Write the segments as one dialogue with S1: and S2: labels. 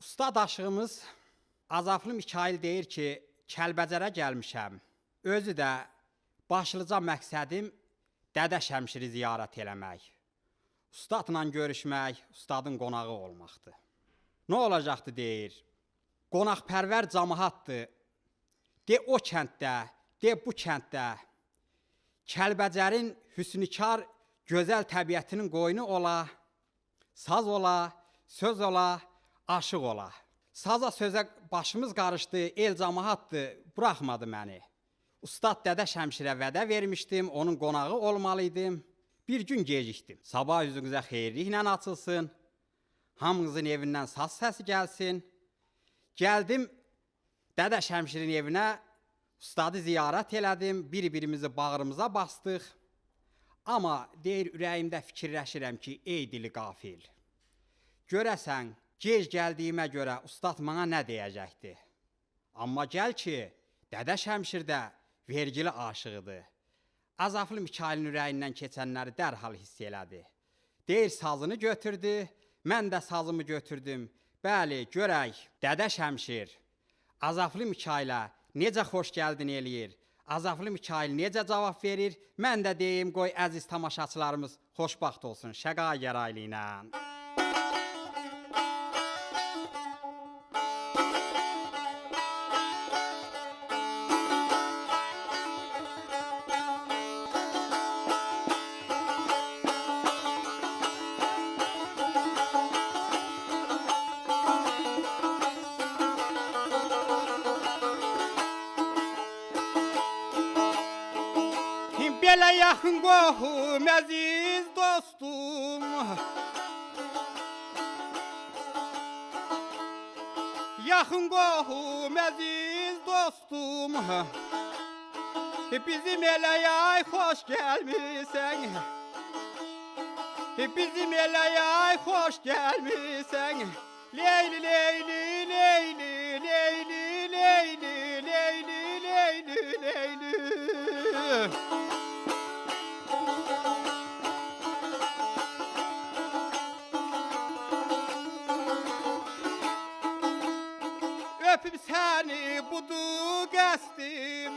S1: Ustad aşığımız Azaflı Mikail deyir ki, Kəlbəcərə gəlmişəm. Özü də başlıca məqsədim Dədə Şəmşiri ziyarət eləmək. Ustadla görüşmək, ustadın qonağı olmaqdır. Nə olacaqdı deyir, qonaqpərvər cəmaatdır. De o kənddə, de bu kənddə. Kəlbəcərin hüsnükar, gözəl təbiətinin qoyunu ola, saz ola, söz ola, aşıq ola. Saza sözə başımız qarışdı, el cəmaatdır, buraxmadı məni. Ustad Dədə Şəmşirə vədə vermişdim, onun qonağı olmalıydım. Bir gün gecikdim. Sabah üzünüzə xeyirliklə açılsın, hamınızın evindən saz səsi gəlsin. Gəldim Dədə Şəmşirin evinə, ustadı ziyarət elədim, bir-birimizi bağrımıza bastıq. Amma deyir, ürəyimdə fikirləşirəm ki, ey dili qafil, görəsən, gec gəldiyimə görə ustad mənə nə deyəcəkdir? Amma gəl ki, Dədə Şəmşir də vergili aşığıdır. Azaflı Mikailin ürəyindən keçənləri dərhal hiss elədi. Deyir, sazını götürdü, mən də sazımı götürdüm. Bəli, görək, Dədə Şəmşir Azaflı Mikailə necə xoş gəldin eləyir? Azaflı Mikail necə cavab verir? Mən də deyim, qoy əziz tamaşaçılarımız xoşbaxt olsun şəqa gəraylı ilə. Belə yaxın qohum, əziz dostum, yaxın qohum, əziz dostum, bizim eləyək xoş gəlmisən, bizim eləyək xoş gəlmisən, leyli, leyli, leyli, leyli, leyli, leyli, leyli, leyli. Öpüb səni budur qəsdim,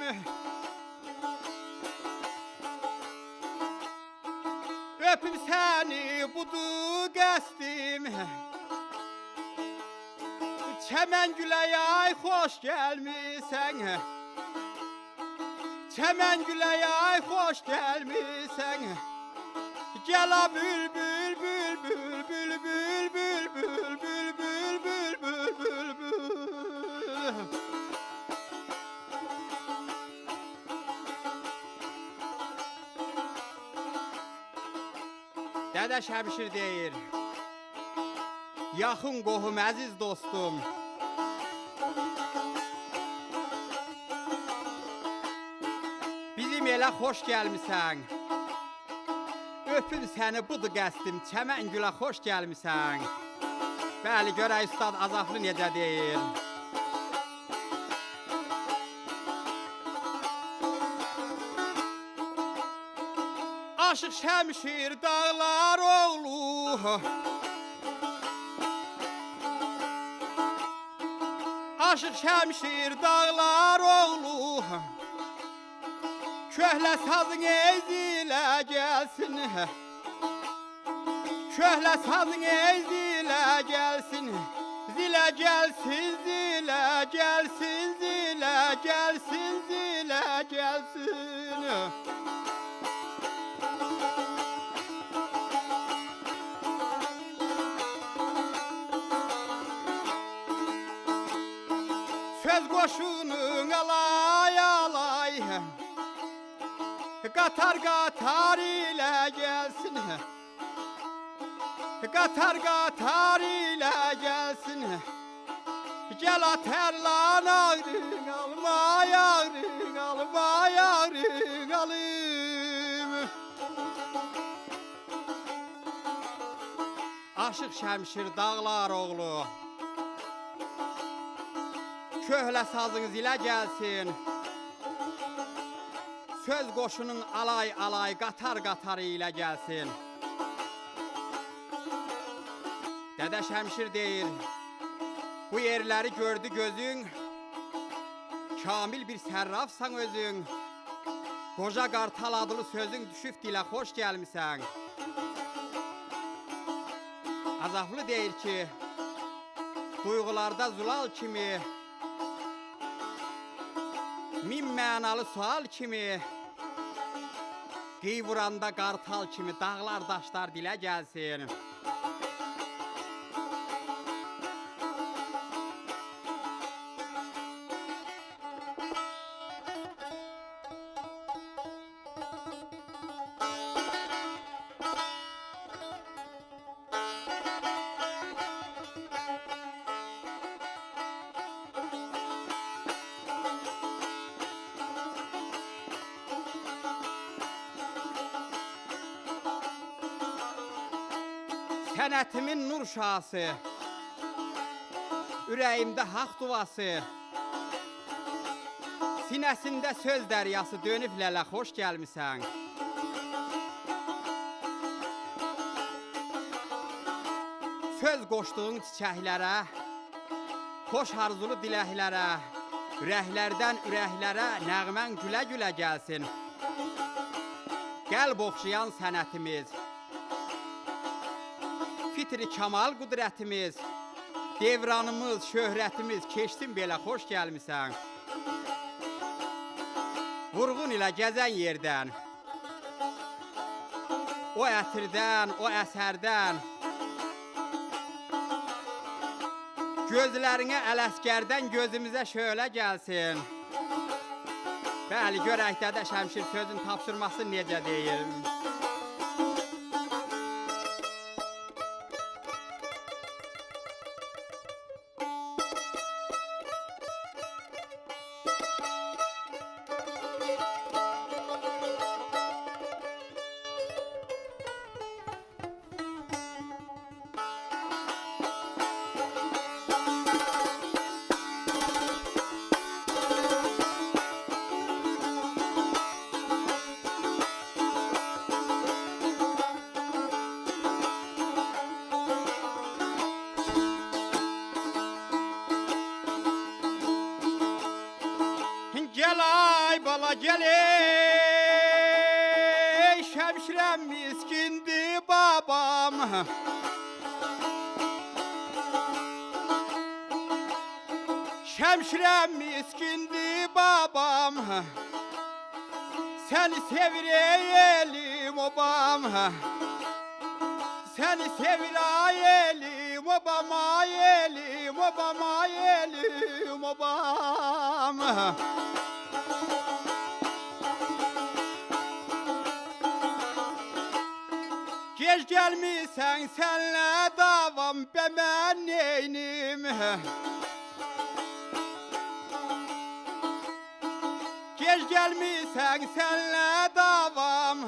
S1: öpüb səni budur qəsdim, çəmən güləyay xoş gəlmisən, çəmən güləyay xoş gəlmisən, gəla bülbül, bülbül, bülbül, bülbül, bülbül, bülbül, bülbül. Dədə Şəmşir deyir, yaxın qohum, əziz dostum, bizim elə xoş gəlmisən, öpün səni budur qəsdim, çəmən gülə xoş gəlmisən. Bəli, görək ustad Azaflı necə deyir. Aşıq Şəmşir dağlar oğlu, Aşıq Şəmşir dağlar oğlu, köhlə sazın eyzilə gəlsin, köhlə sazın eyzilə gəlsin, zilə gəlsin, zilə gəlsin, zilə gəlsin, zilə gəlsin. Söz qoşunun alay alay, qatar qatar ilə gəlsin, qatar qatar ilə gəlsin, gəl atərlan ağrın alma, ağrın alma, ağrın alım. Aşıq Şəmşir dağlar oğlu, köhlə sazınız ilə gəlsin, söz qoşunun alay alay, qatar qatar ilə gəlsin. Dədə Şəmşir deyir, Bu yerləri gördü gözün, kamil bir sərrafsan özün. Qoca qartal adlı sözün düşüb dilə xoş gəlmisən. Azaflı deyir ki, duyğularda zulal kimi, min mənalı sual kimi, qıy vuranda qartal kimi dağlar daşlar dilə gəlsin. Sənətimin nur şası, ürəyimdə haqq duvası, sinəsində söz dəryası dönüb lələ xoş gəlmisən. Söz qoşduğun çiçəklərə, xoş arzulu diləklərə, ürəklərdən ürəklərə nəğmən gülə-gülə gəlsin. Qəlb oxşayan sənətimiz, fitri kamal qüdrətimiz, devranımız, şöhrətimiz keçsin belə xoş gəlmisən. Vurğun ilə gəzən yerdən, o ətirdən, o əsərdən, gözlərinə ələskərdən gözümüzə şölə gəlsin. Bəli, görək Dədə Şəmşir sözün tapşırması necə deyir? Gel ay bala gel ey, Şəmşirəm miskindi babam. Şəmşirəm miskindi babam, səni sevir ey elim obam. Səni sevir ay elim obam, ay elim obam, ay elim obam. Gec gəlmisən sənlə davam, bə mən neynim? Gec gəlmisən sənlə davam,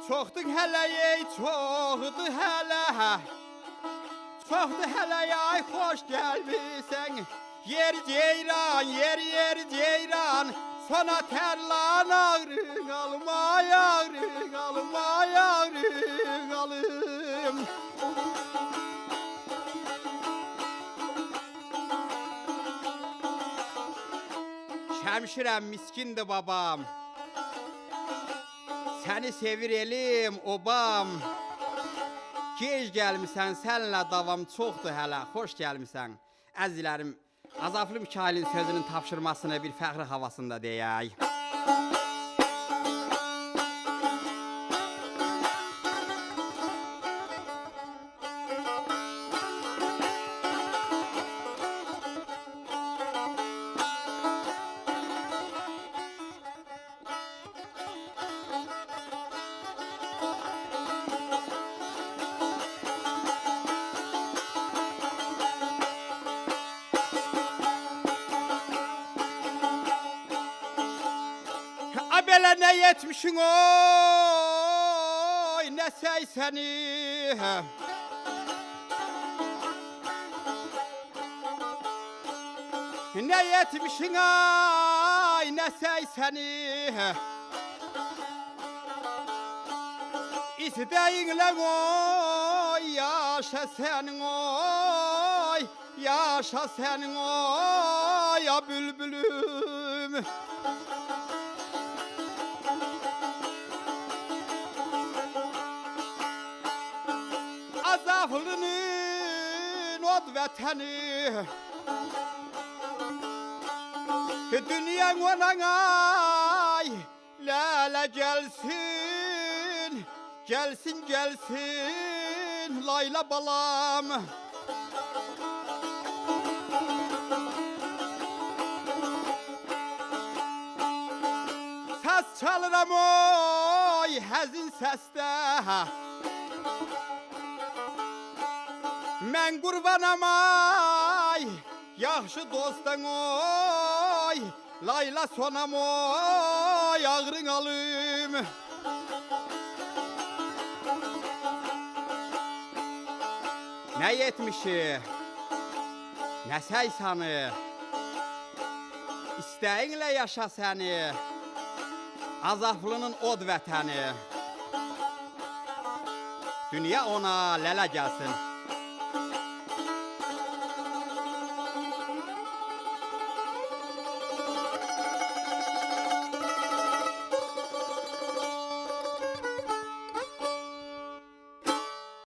S1: çoxdur hələ ey, çoxdur hələ, çoxdur hələ ay, xoş gəlmisən. Yer ceyran, yer ceyran, sona tərlan ağrı qalma, ağrı qalma, ağrı qalım. Şəmşirəm miskindir babam, səni sevir elim obam. Gec gəlmisən sənlə davam, çoxdur hələ, xoş gəlmisən. Əzizlərim, Azaflı Mikailin sözünün tapşırmasını bir fəxri havasında deyək. Belə nə yetmişin oy, nə səysəni. Nə yetmişin ay, nə səysəni. İstəyinlə oy, yaşa sən oy, yaşa senin oya bülbülüm. Azaflının od vatani, dünyan ona ay lale gelsin, gelsin gelsin Layla balam. Ses çalıram oy həzin səsdə, mən qurbanam ay yaxşı dostdan oy, Layla sonam oy ağrın alım. Nə yetmişi, nə səysanı, İstəyinlə yaşa səni, Azaflının od vətəni. Dünya ona lələ gəlsin.